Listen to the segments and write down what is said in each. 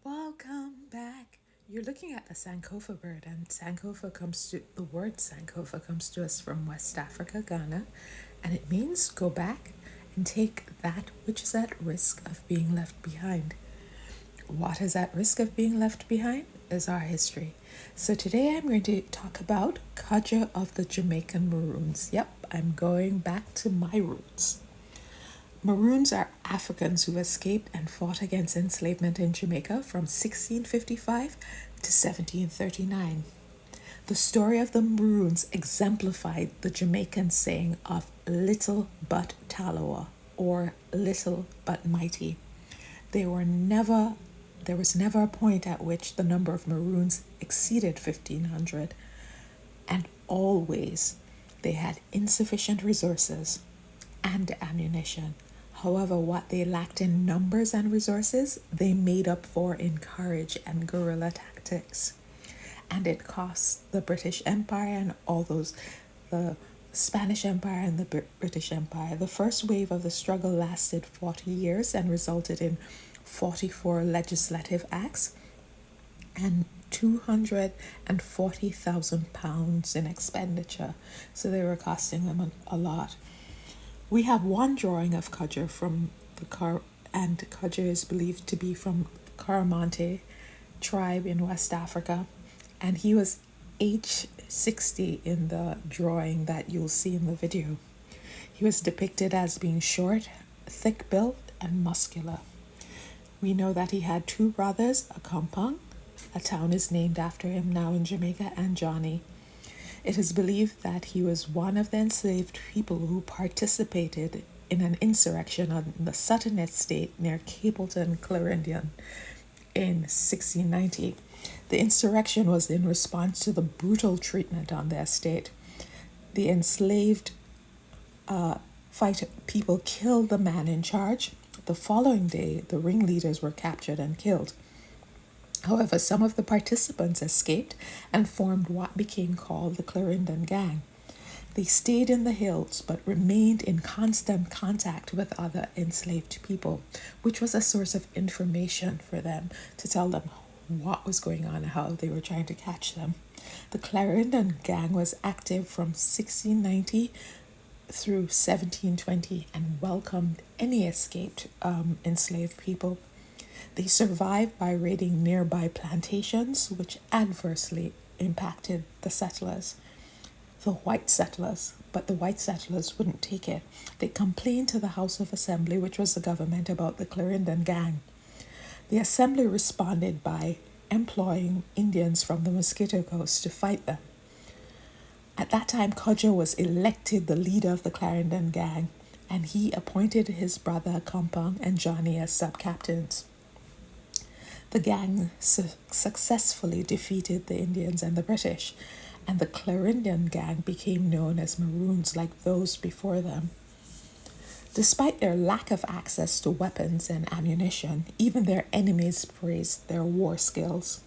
Welcome back. You're looking at the Sankofa bird, and the word Sankofa comes to us from West Africa, Ghana, and it means go back and take that which is at risk of being left behind. What is at risk of being left behind is our history. So today I'm going to talk about Cudjoe of the Jamaican Maroons. Yep, I'm going back to my roots. Maroons are Africans who escaped and fought against enslavement in Jamaica from 1655 to 1739. The story of the Maroons exemplified the Jamaican saying of little but tallawah, or little but mighty. There was never a point at which the number of Maroons exceeded 1,500, and always they had insufficient resources and ammunition. However, what they lacked in numbers and resources, they made up for in courage and guerrilla tactics. And it cost the British Empire and the Spanish Empire and the British Empire. The first wave of the struggle lasted 40 years and resulted in 44 legislative acts and £240,000 in expenditure. So they were costing them a lot. We have one drawing of Cudjoe and Cudjoe is believed to be from Caramonte tribe in West Africa, and he was age 60 in the drawing that you'll see in the video. He was depicted as being short, thick-built, and muscular. We know that he had two brothers, a Kompong, a town is named after him now in Jamaica, and Johnny. It is believed that he was one of the enslaved people who participated in an insurrection on the Sutton estate near Capleton, Clarendon in 1690. The insurrection was in response to the brutal treatment on the estate. The enslaved people killed the man in charge. The following day, the ringleaders were captured and killed. However, some of the participants escaped and formed what became called the Clarendon Gang. They stayed in the hills but remained in constant contact with other enslaved people, which was a source of information for them to tell them what was going on and how they were trying to catch them. The Clarendon Gang was active from 1690 through 1720 and welcomed any escaped enslaved people. They survived by raiding nearby plantations, which adversely impacted the white settlers, but the white settlers wouldn't take it. They complained to the House of Assembly, which was the government, about the Clarendon Gang. The Assembly responded by employing Indians from the Mosquito Coast to fight them. At that time, Cudjoe was elected the leader of the Clarendon Gang, and he appointed his brother Kompong and Johnny as sub-captains. The gang successfully defeated the Indians and the British, and the Clarendon Gang became known as Maroons like those before them. Despite their lack of access to weapons and ammunition, even their enemies praised their war skills,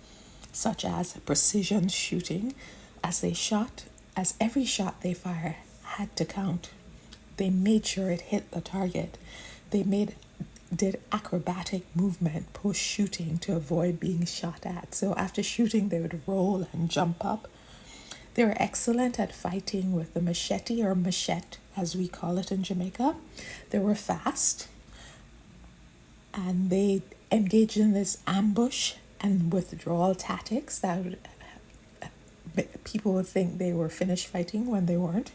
such as precision shooting, as every shot they fired had to count. They made sure it hit the target. They did acrobatic movement post shooting to avoid being shot at. So after shooting, they would roll and jump up. They were excellent at fighting with the machete, or machete as we call it in Jamaica. They were fast, and they engaged in this ambush and withdrawal tactics that people would think they were finished fighting when they weren't.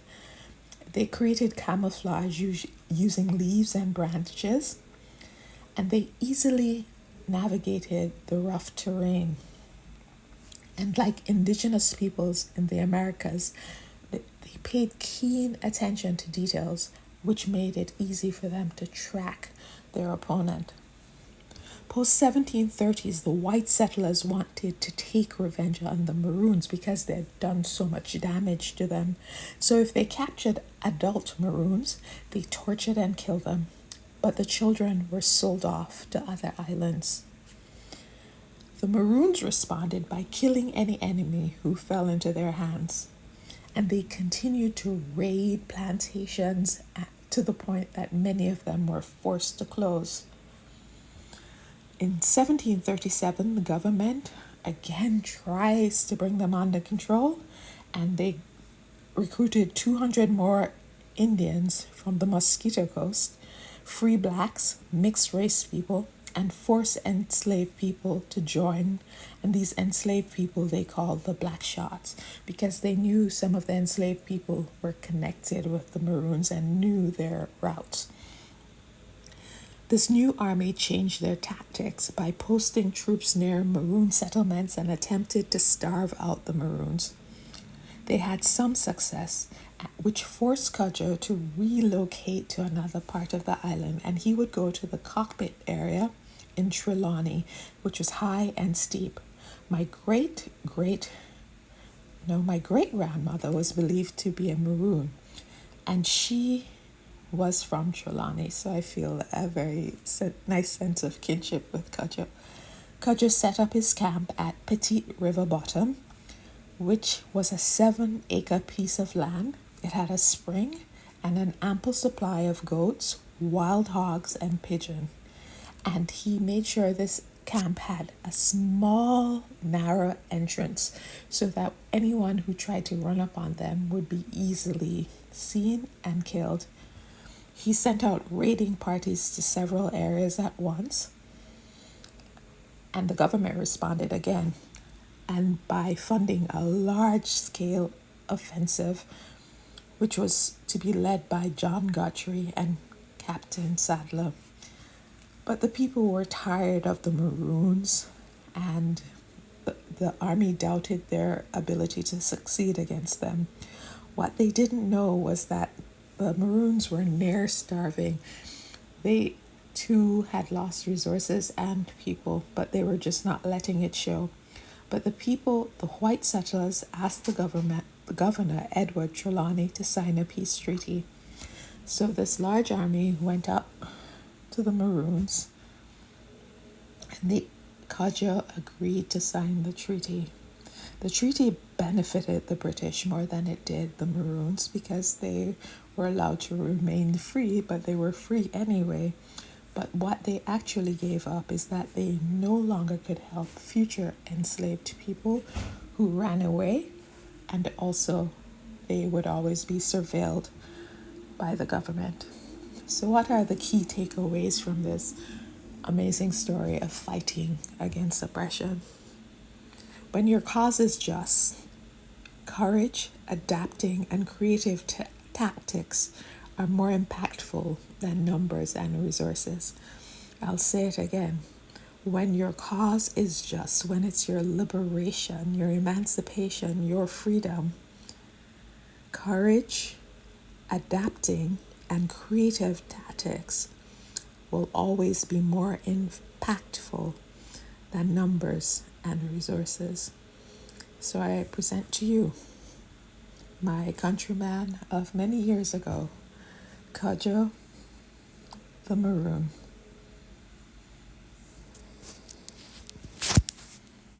They created camouflage using leaves and branches, and they easily navigated the rough terrain. And like indigenous peoples in the Americas, they paid keen attention to details, which made it easy for them to track their opponent. Post-1730s, the white settlers wanted to take revenge on the Maroons because they had done so much damage to them. So if they captured adult Maroons, they tortured and killed them. But the children were sold off to other islands. The Maroons responded by killing any enemy who fell into their hands, and they continued to raid plantations to the point that many of them were forced to close. In 1737, the government again tries to bring them under control, and they recruited 200 more Indians from the Mosquito Coast, free blacks, mixed race people, and force enslaved people to join. And these enslaved people they called the Black Shots, because they knew some of the enslaved people were connected with the Maroons and knew their routes. This new army changed their tactics by posting troops near Maroon settlements and attempted to starve out the Maroons. They had some success, which forced Cudjoe to relocate to another part of the island, and he would go to the cockpit area in Trelawney, which was high and steep. My great grandmother was believed to be a Maroon, and she was from Trelawney, so I feel a very nice sense of kinship with Cudjoe. Cudjoe set up his camp at Petite River Bottom, which was a 7-acre piece of land. It had a spring and an ample supply of goats, wild hogs, and pigeon. And he made sure this camp had a small, narrow entrance so that anyone who tried to run up on them would be easily seen and killed. He sent out raiding parties to several areas at once, and the government responded again, and by funding a large-scale offensive, which was to be led by John Guthrie and Captain Sadler. But the people were tired of the Maroons, and the army doubted their ability to succeed against them. What they didn't know was that the Maroons were near starving. They too had lost resources and people, but they were just not letting it show. But the people, the white settlers, asked the governor, Edward Trelawney, to sign a peace treaty. So this large army went up to the Maroons, and the Cudjoe agreed to sign the treaty. The treaty benefited the British more than it did the Maroons, because they were allowed to remain free, but they were free anyway. But what they actually gave up is that they no longer could help future enslaved people who ran away, and also they would always be surveilled by the government. So what are the key takeaways from this amazing story of fighting against oppression? When your cause is just, courage, adapting, and creative tactics are more impactful than numbers and resources. I'll say it again. When your cause is just, when it's your liberation, your emancipation, your freedom, courage, adapting, and creative tactics will always be more impactful than numbers and resources. So I present to you my countryman of many years ago, Cudjoe the Maroon.